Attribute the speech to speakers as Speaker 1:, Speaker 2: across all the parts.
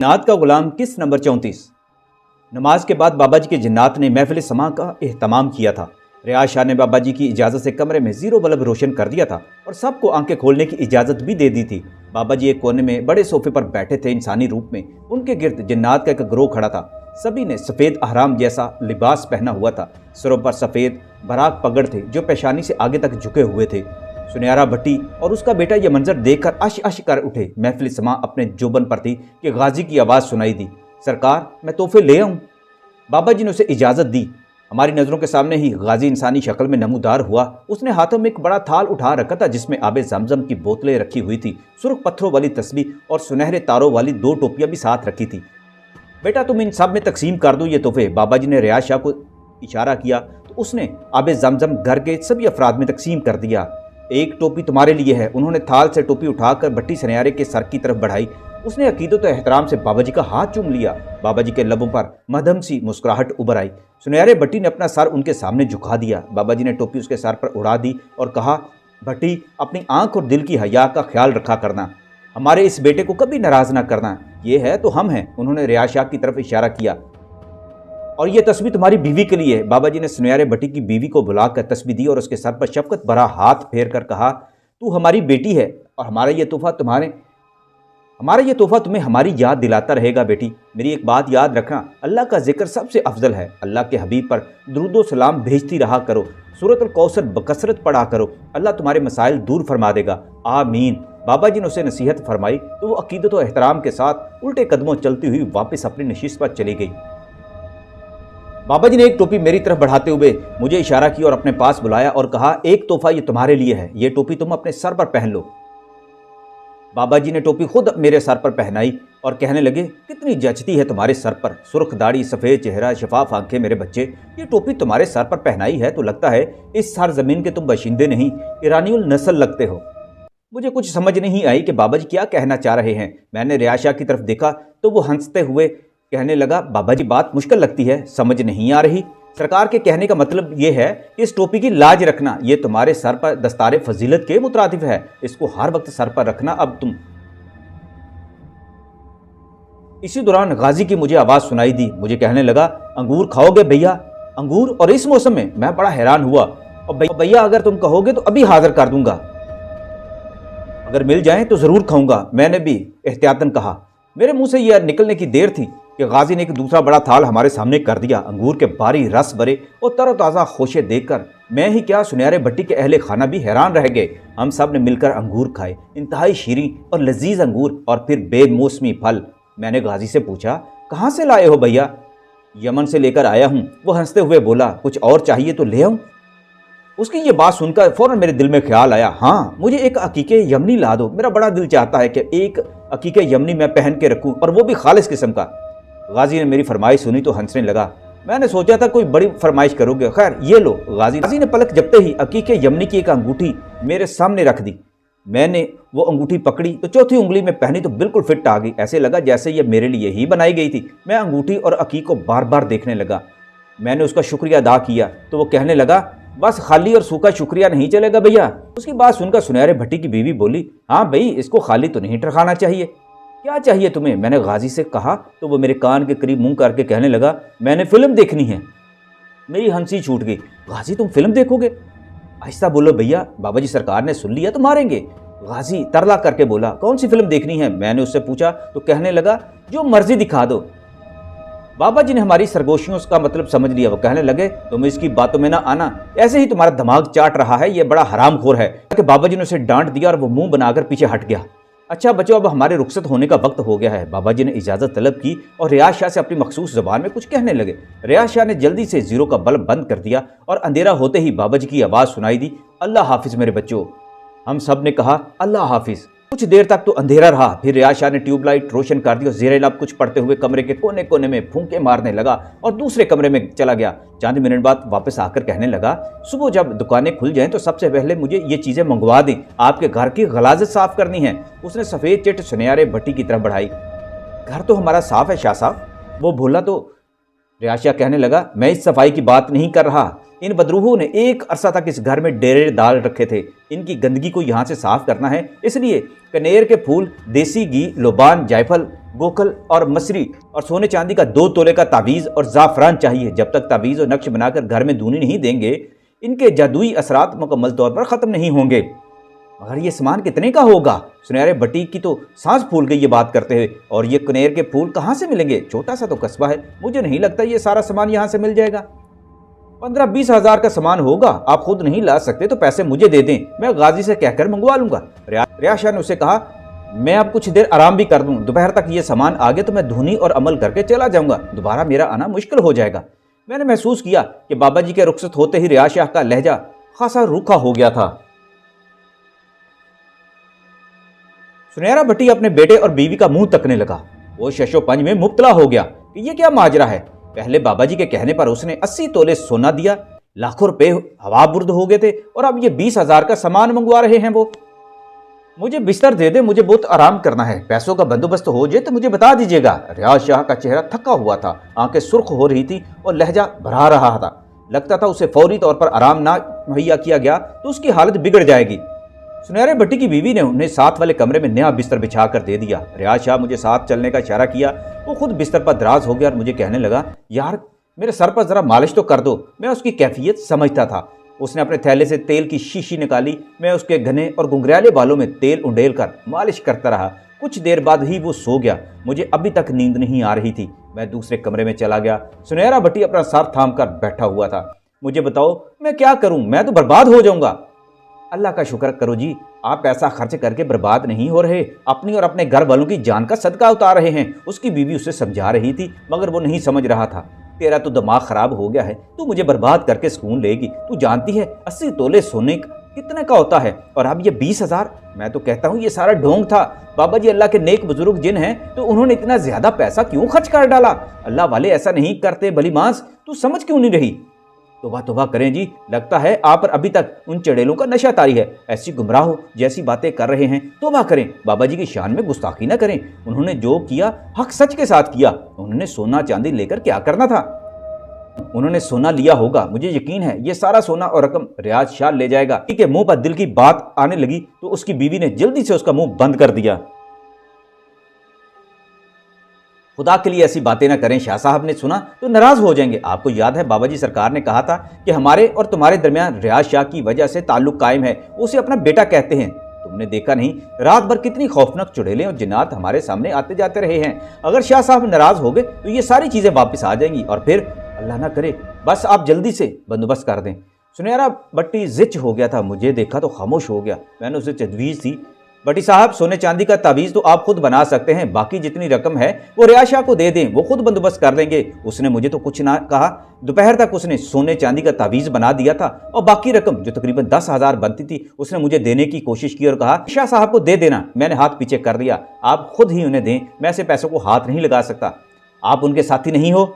Speaker 1: जिन्नात का गुलाम किस्त नंबर 34। नमाज के बाद बाबा जी के जिन्नात ने महफिल समा का एहतमाम किया था। रियाज शाह ने बाबा जी की इजाज़त से कमरे में ज़ीरो बल्ब रोशन कर दिया था और सबको आंखें खोलने की इजाज़त भी दे दी थी। बाबा जी एक कोने में बड़े सोफे पर बैठे थे इंसानी रूप में। उनके गिर्द जिन्नात का एक ग्रोह खड़ा था। सभी ने सफ़ेद अहराम जैसा लिबास पहना हुआ था। सिरों पर सफ़ेद बराक पगड़ थे जो पेशानी से आगे तक झुके हुए थे। सुनहरा भट्टी और उसका बेटा यह मंजर देखकर अश अश कर उठे। महफिल समा अपने जोबन पर थी कि गाजी की आवाज़ सुनाई दी, सरकार मैं तोहफे ले आऊँ। बाबा जी ने उसे इजाज़त दी। हमारी नज़रों के सामने ही गाजी इंसानी शक्ल में नमूदार हुआ। उसने हाथों में एक बड़ा थाल उठा रखा था जिसमें आबे ज़मज़म की बोतलें रखी हुई थी। सुर्ख पत्थरों वाली तस्बीह और सुनहरे तारों वाली 2 टोपियाँ भी साथ रखी थी। बेटा तुम इन सब में तकसीम कर दो ये तोहफे। बाबा जी ने रियाज शाह को इशारा किया तो उसने आबे ज़मज़म घर के सभी अफराद में तकसीम कर दिया। एक टोपी तुम्हारे लिए है। उन्होंने थाल से टोपी उठाकर भट्टी सुनहरे के सर की तरफ बढ़ाई। उसने अकीदत और एहतराम से बाबा जी का हाथ चूम लिया। बाबा जी के लबों पर मध्यम सी मुस्कुराहट उभर आई। सुनहरे भट्टी ने अपना सर उनके सामने झुका दिया। बाबा जी ने टोपी उसके सर पर उड़ा दी और कहा, भट्टी अपनी आंख और दिल की हया का ख्याल रखा करना, हमारे इस बेटे को कभी नाराज ना करना। ये है तो हम हैं। उन्होंने रियाज शाह की तरफ इशारा किया। और ये तस्बीह तुम्हारी बीवी के लिए है। बाबा जी ने सुनहरे भट्टी की बीवी को बुलाकर तस्बीह दी और उसके सर पर शफकत भरा हाथ फेर कर कहा, तू हमारी बेटी है और हमारा ये तोहफा तुम्हें हमारी याद दिलाता रहेगा। बेटी मेरी एक बात याद रखना, अल्लाह का जिक्र सबसे अफजल है। अल्लाह के हबीब पर दुरूद सलाम भेजती रहा करो। सूरत अल कौसर बकसरत पढ़ा करो। अल्लाह तुम्हारे मसाइल दूर फरमा देगा। आमीन। बाबा जी ने उसे नसीहत फरमाई तो वो अकीदत और एहतराम के साथ उल्टे कदमों चलती हुई वापस अपनी नशिस्त पर चली गई। बाबा जी ने एक टोपी मेरी तरफ बढ़ाते हुए मुझे इशारा किया और अपने पास बुलाया और कहा, एक तोहफा ये तुम्हारे लिए है। ये टोपी तुम अपने सर पर पहन लो। बाबा जी ने टोपी खुद मेरे सर पर पहनाई और कहने लगे, कितनी जचती है तुम्हारे सर पर, सुर्ख दाढ़ी, सफ़ेद चेहरा, शफाफ आंखें। मेरे बच्चे ये टोपी तुम्हारे सर पर पहनाई है तो लगता है इस सर ज़मीन के तुम बशिंदे नहीं, ईरानियुल नस्ल लगते हो। मुझे कुछ समझ नहीं आई कि बाबा जी क्या कहना चाह रहे हैं। मैंने रियाज शाह की तरफ देखा तो वो हंसते हुए कहने लगा, बाबा जी बात मुश्किल लगती है, समझ नहीं आ रही। सरकार के कहने का मतलब ये है कि इस टोपी की लाज रखना। ये तुम्हारे सर पर दस्तारे फजीलत के मुतरादिफ है। इसको हर वक्त सर पर रखना। अब तुम। इसी दौरान गाजी की मुझे आवाज़ सुनाई दी। मुझे कहने लगा, अंगूर खाओगे भैया? अंगूर और इस मौसम में? मैं बड़ा हैरान हुआ। और भैया अगर तुम कहोगे तो अभी हाजिर कर दूंगा, अगर मिल जाएं तो ज़रूर खाऊंगा, मैंने भी एहतियातन कहा। मेरे मुंह से यह निकलने की देर थी कि गाजी ने एक दूसरा बड़ा थाल हमारे सामने कर दिया। अंगूर के बारी, रस भरे और तरोताज़ा खोशे देखकर मैं ही क्या सुनहरे भट्टी के अहले खाना भी हैरान रह गए। हम सब ने मिलकर अंगूर खाए, इंतहाई शीरीं और लजीज अंगूर और फिर बेमौसमी फल। मैंने गाजी से पूछा, कहाँ से लाए हो भैया? यमन से लेकर आया हूँ। वो हंसते हुए बोला, कुछ और चाहिए तो ले आऊँ? उसकी ये बात सुनकर फ़ौरन मेरे दिल में ख्याल आया, हाँ मुझे एक अकीके यमनी ला दो। मेरा बड़ा दिल चाहता है कि एक अकीके यमनी मैं पहन के रखूँ और वो भी खालिस किस्म का। गाजी ने मेरी फरमाइश सुनी तो हंसने लगा। मैंने सोचा था कोई बड़ी फरमाइश करोगे, खैर ये लो। गाजी ने पलक झपकते ही अकीके यमनी की एक अंगूठी मेरे सामने रख दी। मैंने वो अंगूठी पकड़ी तो चौथी उंगली में पहनी तो बिल्कुल फिट आ गई। ऐसे लगा जैसे ये मेरे लिए ही बनाई गई थी। मैं अंगूठी और अकीक को बार बार देखने लगा। मैंने उसका शुक्रिया अदा किया तो वो कहने लगा, बस खाली और सूखा शुक्रिया नहीं चलेगा भैया। उसकी बात सुनकर सुनहरे भट्टी की बीवी बोली, हाँ भाई इसको खाली तो नहीं टरखाना चाहिए। क्या चाहिए तुम्हें? मैंने गाजी से कहा तो वो मेरे कान के करीब मुंह करके कहने लगा, मैंने फिल्म देखनी है। मेरी हंसी छूट गई। गाजी तुम फिल्म देखोगे? आहिस्ता बोलो भैया, बाबा जी सरकार ने सुन लिया तो मारेंगे। गाजी तरला करके बोला, कौन सी फिल्म देखनी है? मैंने उससे पूछा तो कहने लगा, जो मर्जी दिखा दो। बाबा जी ने हमारी सरगोशियों का मतलब समझ लिया। वो कहने लगे, तुम इसकी बातों में ना आना, ऐसे ही तुम्हारा दिमाग चाट रहा है, ये बड़ा हरामखोर है। कि बाबा जी ने उसे डांट दिया और वो मुंह बनाकर पीछे हट गया। अच्छा बच्चों, अब हमारे रुखसत होने का वक्त हो गया है। बाबा जी ने इजाज़त तलब की और रियाज शाह से अपनी मखसूस ज़बान में कुछ कहने लगे। रियाज शाह ने जल्दी से ज़ीरो का बल्ब बंद कर दिया और अंधेरा होते ही बाबा जी की आवाज़ सुनाई दी, अल्लाह हाफिज़ मेरे बच्चों। हम सब ने कहा, अल्लाह हाफिज़। कुछ देर तक तो अंधेरा रहा। फिर रियाज शाह ने ट्यूबलाइट रोशन कर दी और ज़ेरे लब कुछ पढ़ते हुए कमरे के कोने कोने में फूंके मारने लगा और दूसरे कमरे में चला गया। चंद मिनट बाद वापस आकर कहने लगा, सुबह जब दुकानें खुल जाएं तो सबसे पहले मुझे ये चीज़ें मंगवा दें, आपके घर की गलाजत साफ़ करनी है। उसने सफ़ेद चिट सुनहरे भट्टी की तरफ बढ़ाई। घर तो हमारा साफ़ है शाह साहब, वो बोला तो रियाज शाह कहने लगा, मैं इस सफाई की बात नहीं कर रहा। इन बदरूहों ने एक अरसा तक इस घर में डेरे डाल रखे थे। इनकी गंदगी को यहाँ से साफ करना है, इसलिए कनेर के फूल, देसी घी, लोबान, जायफल गोखल और मसरी और सोने चांदी का 2 तोले का तावीज़ और ज़ाफ़रान चाहिए। जब तक तावीज़ और नक्श बनाकर घर में दूनी नहीं देंगे, इनके जादुई असरात मुकम्मल तौर पर ख़त्म नहीं होंगे। मगर ये सामान कितने का होगा? सुनहरे भट्टी की तो सांस फूल गई ये बात करते हुए। और ये कनेर के फूल कहाँ से मिलेंगे? छोटा सा तो कस्बा है, मुझे नहीं लगता ये सारा सामान यहाँ से मिल जाएगा। 15-20 हज़ार का सामान होगा। आप खुद नहीं ला सकते तो पैसे मुझे दे दें, मैं गाजी से कहकर मंगवा लूंगा। रियाज शाह ने उसे कहा, मैं अब कुछ देर आराम भी कर दूं, दोपहर तक ये सामान आ गए तो मैं धुनी और अमल करके चला जाऊंगा, दोबारा मेरा आना मुश्किल हो जाएगा। मैंने महसूस किया कि बाबा जी के रुखसत होते ही रियाज शाह का लहजा खासा रूखा हो गया था। सुनहरा भट्टी अपने बेटे और बीवी का मुंह तकने लगा। वो शशोपंज में मुब्तला हो गया कि ये क्या माजरा है। पहले बाबा जी के कहने पर उसने 80 तोले सोना दिया, लाखों रुपए हवा बुर्द हो गए थे, और अब ये 20 हज़ार का सामान मंगवा रहे हैं। वो मुझे बिस्तर दे दे, मुझे बहुत आराम करना है, पैसों का बंदोबस्त हो जाए तो मुझे बता दीजिएगा। रियाज शाह का चेहरा थका हुआ था, आंखें सुर्ख हो रही थी और लहजा भरा रहा था। लगता था उसे फौरी तौर पर आराम ना मुहैया किया गया तो उसकी हालत बिगड़ जाएगी। सुनहरे भट्टी की बीवी ने उन्हें साथ वाले कमरे में नया बिस्तर बिछा कर दे दिया। रियाज शाह मुझे साथ चलने का इशारा किया। वो खुद बिस्तर पर दराज हो गया और मुझे कहने लगा, यार मेरे सर पर जरा मालिश तो कर दो। मैं उसकी कैफियत समझता था। उसने अपने थैले से तेल की शीशी निकाली। मैं उसके घने और गुंगरियाले बालों में तेल उंडेल कर मालिश करता रहा। कुछ देर बाद ही वो सो गया। मुझे अभी तक नींद नहीं आ रही थी। मैं दूसरे कमरे में चला गया। सुनहरा भट्टी अपना सर थाम कर बैठा हुआ था। मुझे बताओ मैं क्या करूं, मैं तो बर्बाद हो जाऊंगा। अल्लाह का शुक्र करो जी, आप पैसा खर्च करके बर्बाद नहीं हो रहे, अपनी और अपने घर वालों की जान का सदका उतार रहे हैं। उसकी बीवी उसे समझा रही थी मगर वो नहीं समझ रहा था। तेरा तो दिमाग खराब हो गया है, तू मुझे बर्बाद करके सुकून लेगी। तू जानती है 80 तोले सोने कितने का होता है, और अब ये 20 हज़ार। मैं तो कहता हूँ ये सारा ढोंग था। बाबा जी अल्लाह के नेक बुजुर्ग जिन हैं तो उन्होंने इतना ज्यादा पैसा क्यों खर्च कर डाला? अल्लाह वाले ऐसा नहीं करते भली मांस, तू समझ क्यों नहीं रही? तोबा तोबा करें जी, लगता है आप पर अभी तक उन चड़ेलों का नशा तारी है। ऐसी गुमराह जैसी बातें कर रहे हैं, तोबा करें। बाबा जी की शान में गुस्ताखी न करें। उन्होंने जो किया हक सच के साथ किया। उन्होंने सोना चांदी लेकर क्या करना था? उन्होंने सोना लिया होगा, मुझे यकीन है ये सारा सोना और रकम रियाज शाह ले जाएगा। के मुंह पर दिल की बात आने लगी तो उसकी बीवी ने जल्दी से उसका मुंह बंद कर दिया। खुदा के लिए ऐसी बातें ना करें, शाह साहब ने सुना तो नाराज हो जाएंगे। आपको याद है बाबा जी सरकार ने कहा था कि हमारे और तुम्हारे दरमियान रियाज शाह की वजह से ताल्लुक कायम है। उसे अपना बेटा कहते हैं। तुमने देखा नहीं रात भर कितनी खौफनाक चुड़ैलें और जिन्नात हमारे सामने आते जाते रहे हैं। अगर शाह साहब नाराज हो गए तो ये सारी चीजें वापस आ जाएंगी और फिर अल्लाह ना करे, बस आप जल्दी से बंदोबस्त कर दें। सुनहरा भट्टी जिच हो गया था। मुझे देखा तो खामोश हो गया। मैंने उसे तजवीज़ दी, भट्टी साहब सोने चांदी का तावीज़ तो आप खुद बना सकते हैं, बाकी जितनी रकम है वो रियाज शाह को दे दें, वो खुद बंदोबस्त कर देंगे। उसने मुझे तो कुछ ना कहा। दोपहर तक उसने सोने चांदी का तावीज़ बना दिया था और बाकी रकम जो तकरीबन 10 हज़ार बनती थी उसने मुझे देने की कोशिश की और कहा शाह साहब को दे देना। मैंने हाथ पीछे कर दिया, आप खुद ही उन्हें दें, मैं ऐसे पैसों को हाथ नहीं लगा सकता। आप उनके साथी नहीं हो?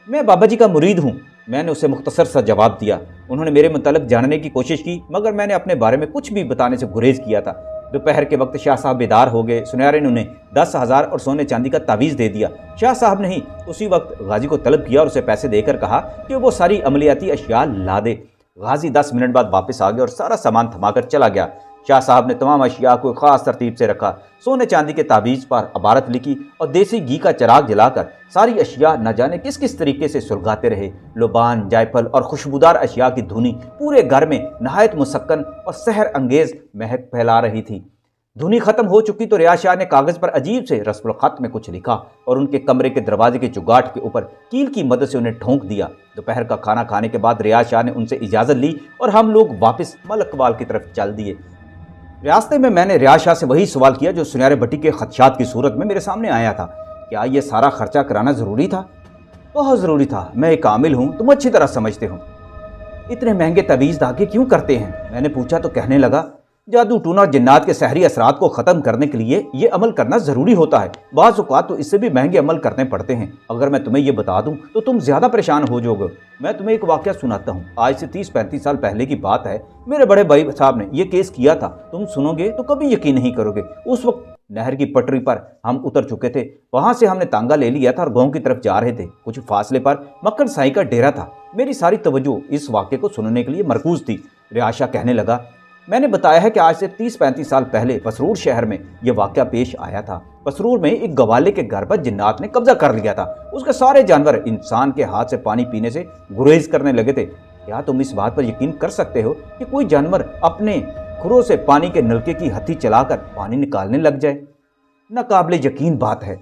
Speaker 1: मैं बाबा जी का मुरीद हूँ। मैंने उसे मुख्तसर सा जवाब दिया। उन्होंने मेरे मुतालिक जानने की कोशिश की मगर मैंने अपने बारे में कुछ भी बताने से गुरेज किया था। दोपहर के वक्त शाह साहब बेदार हो गए। सुनहरे ने उन्हें 10 हज़ार और सोने चांदी का तावीज़ दे दिया। शाह साहब ने ही उसी वक्त गाजी को तलब किया और उसे पैसे देकर कहा कि वो सारी अमलियाती अशिया ला दे। गाजी 10 मिनट बाद वापस आ गया और सारा सामान थमाकर चला गया। शाह साहब ने तमाम अशिया को खास तरतीब से रखा। सोने चांदी के तावीज़ पर अबारत लिखी और देसी घी का चिराग जलाकर सारी अशिया न जाने किस किस तरीके से सुलगाते रहे। लोबान, जायफल और खुशबूदार अशिया की धुनी पूरे घर में नहायत मुसक्कन और सहर अंगेज महक फैला रही थी। धुनी खत्म हो चुकी तो रियाज शाह ने कागज़ पर अजीब से रस्मुल खत में कुछ लिखा और उनके कमरे के दरवाजे के चुगाट के ऊपर कील की मदद से उन्हें ठोंक दिया। दोपहर का खाना खाने के बाद रियाज शाह ने उनसे इजाज़त ली और हम लोग वापस मलकवाल की तरफ चल दिए। रास्ते में मैंने रियाज शाह से वही सवाल किया जो सुनहरे भट्टी के खदशात की सूरत में मेरे सामने आया था। क्या ये सारा खर्चा कराना ज़रूरी था? बहुत ज़रूरी था। मैं एक कामिल हूँ, तुम अच्छी तरह समझते हो। इतने महंगे तवीज़ धागे क्यों करते हैं? मैंने पूछा तो कहने लगा, जादू टूना और जिन्नात के सहरी असरात को ख़त्म करने के लिए ये अमल करना ज़रूरी होता है। बाज़ औक़ात तो इससे भी महंगे अमल करने पड़ते हैं। अगर मैं तुम्हें ये बता दूं तो तुम ज़्यादा परेशान हो जाओगे। मैं तुम्हें एक वाक़या सुनाता हूँ। आज से 30-35 साल पहले की बात है। मेरे बड़े भाई साहब ने यह केस किया था। तुम सुनोगे तो कभी यकीन नहीं करोगे। उस वक्त नहर की पटरी पर हम उतर चुके थे। वहाँ से हमने तांगा ले लिया था और गाँव की तरफ जा रहे थे। कुछ फासले पर मक्कन साई का डेरा था। मेरी सारी तवज्जो इस वाक़े को सुनने के लिए मरकूज़ थी। रियाज शाह कहने लगा, میں نے بتایا ہے کہ آج سے 30-35 سال پہلے پسرور شہر میں یہ واقعہ پیش آیا تھا۔ پسرور میں ایک گوالے کے گھر پر جنات نے قبضہ کر لیا تھا۔ اس کے سارے جانور انسان کے ہاتھ سے پانی پینے سے گریز کرنے لگے تھے۔ کیا تم اس بات پر یقین کر سکتے ہو کہ کوئی جانور اپنے کھروں سے پانی کے نلکے کی ہتھی چلا کر پانی نکالنے لگ جائے؟ ناقابل یقین بات ہے،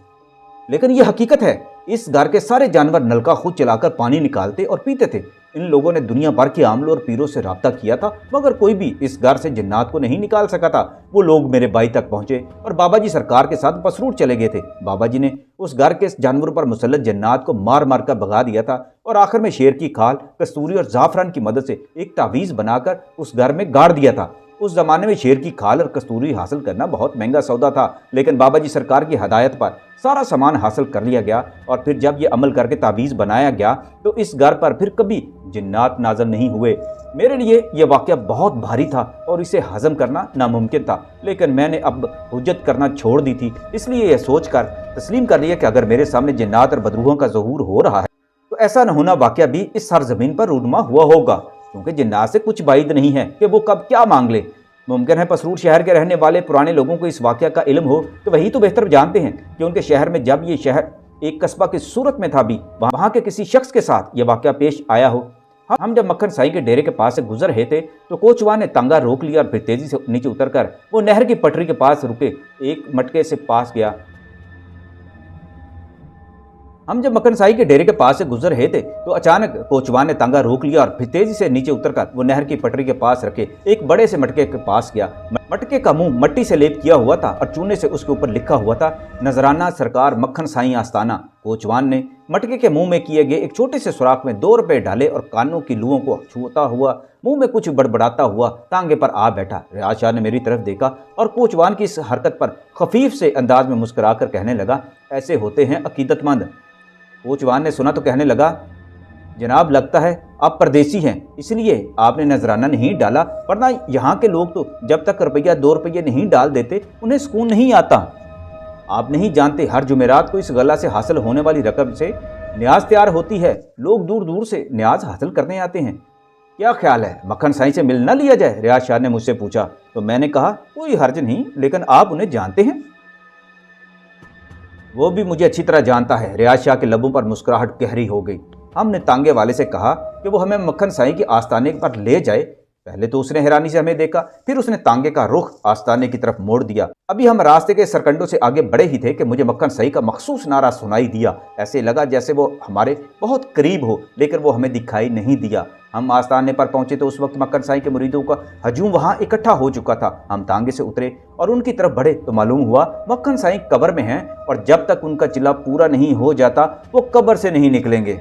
Speaker 1: لیکن یہ حقیقت ہے۔ اس گھر کے سارے جانور نلکا خود چلا کر پانی نکالتے اور پیتے تھے۔ ان لوگوں نے دنیا بھر کے عاملوں اور پیروں سے رابطہ کیا تھا، مگر کوئی بھی اس گھر سے جنات کو نہیں نکال سکا تھا۔ وہ لوگ میرے بھائی تک پہنچے اور بابا جی سرکار کے ساتھ پسرور چلے گئے تھے۔ بابا جی نے اس گھر کے جانوروں پر مسلط جنات کو مار مار کر بھگا دیا تھا، اور آخر میں شیر کی کھال، کستوری اور زعفران کی مدد سے ایک تعویذ بنا کر اس گھر میں گاڑ دیا تھا۔ اس زمانے میں شیر کی کھال اور کستوری حاصل کرنا بہت مہنگا سودا تھا، لیکن بابا جی سرکار کی ہدایت پر سارا سامان حاصل کر لیا گیا، اور پھر جب یہ عمل کر کے تعویذ بنایا گیا تو اس گھر پر پھر کبھی جنات نازل نہیں ہوئے۔ میرے لیے یہ واقعہ بہت بھاری تھا اور اسے ہضم کرنا ناممکن تھا، لیکن میں نے اب حجت کرنا چھوڑ دی تھی، اس لیے یہ سوچ کر تسلیم کر لیا کہ اگر میرے سامنے جنات اور بدروحوں کا ظہور ہو رہا ہے تو ایسا نہ ہونا واقعہ بھی اس سرزمین پر رونما ہوا ہوگا، کیونکہ جنات سے کچھ بعید نہیں ہے کہ وہ کب کیا مانگ لے۔ ممکن ہے پسرور شہر کے رہنے والے پرانے لوگوں کو اس واقعہ کا علم ہو، تو وہی تو بہتر جانتے ہیں کہ ان کے شہر میں جب یہ شہر ایک قصبہ کی صورت میں تھا بھی وہاں کے کسی شخص کے ساتھ یہ واقعہ پیش آیا ہو۔ ہم جب مکھن سائی کے ڈیرے کے پاس سے گزر رہے تھے تو کوچوان نے تانگا روک لیا اور پھر تیزی سے نیچے اتر کر وہ نہر کی پٹری کے پاس رکے ایک مٹکے سے پاس گیا۔ ہم جب مکھن سائی کے ڈیرے کے پاس سے گزر رہے تھے تو اچانک کوچوان نے تانگا روک لیا اور پھر تیزی سے نیچے اتر کر وہ نہر کی پٹری کے پاس رکھے ایک بڑے سے مٹکے کے پاس گیا۔ مٹکے کا منہ مٹی سے لیپ کیا ہوا تھا اور چونے سے اس کے اوپر لکھا ہوا تھا نذرانہ سرکار مکھن سائی آستانہ۔ کوچوان نے مٹکے کے منہ میں کیے گئے ایک چھوٹے سے سوراخ میں 2 روپے ڈالے اور کانوں کی لوؤں کو چھوتا ہوا منہ میں کچھ بڑبڑاتا ہوا تانگے پر آ بیٹھا۔ ریاض شاہ نے میری طرف دیکھا اور کوچوان کی اس حرکت پر خفیف سے انداز میں مسکرا کر کہنے لگا، ایسے ہوتے ہیں عقیدت مند۔ کوچوان نے سنا تو کہنے لگا، جناب لگتا ہے آپ پردیسی ہیں، اس لیے آپ نے نذرانہ نہیں ڈالا، ورنہ یہاں کے لوگ تو جب تک روپیہ 2 روپے نہیں ڈال دیتے انہیں سکون نہیں آتا۔ آپ نہیں جانتے ہر جمعرات کو اس غلہ سے حاصل ہونے والی رقم سے نیاز تیار ہوتی ہے، لوگ دور دور سے نیاز حاصل کرنے آتے ہیں۔ کیا خیال ہے مکھن سائی سے مل نہ لیا جائے؟ ریاض شاہ نے مجھ سے پوچھا تو میں نے کہا کوئی حرج نہیں، لیکن آپ انہیں جانتے ہیں؟ وہ بھی مجھے اچھی طرح جانتا ہے۔ ریاض شاہ کے لبوں پر مسکراہٹ گہری ہو گئی۔ ہم نے تانگے والے سے کہا کہ وہ ہمیں مکھن سائی کے آستانے پر لے جائے۔ پہلے تو اس نے حیرانی سے ہمیں دیکھا، پھر اس نے تانگے کا رخ آستانے کی طرف موڑ دیا۔ ابھی ہم راستے کے سرکنڈوں سے آگے بڑھے ہی تھے کہ مجھے مکھن سائی کا مخصوص نعرہ سنائی دیا۔ ایسے لگا جیسے وہ ہمارے بہت قریب ہو، لیکن وہ ہمیں دکھائی نہیں دیا۔ ہم آستانے پر پہنچے تو اس وقت مکھن سائی کے مریدوں کا ہجوم وہاں اکٹھا ہو چکا تھا۔ ہم تانگے سے اترے اور ان کی طرف بڑھے تو معلوم ہوا مکھن سائی قبر میں ہیں، اور جب تک ان کا چلا پورا نہیں ہو جاتا وہ قبر سے نہیں نکلیں گے۔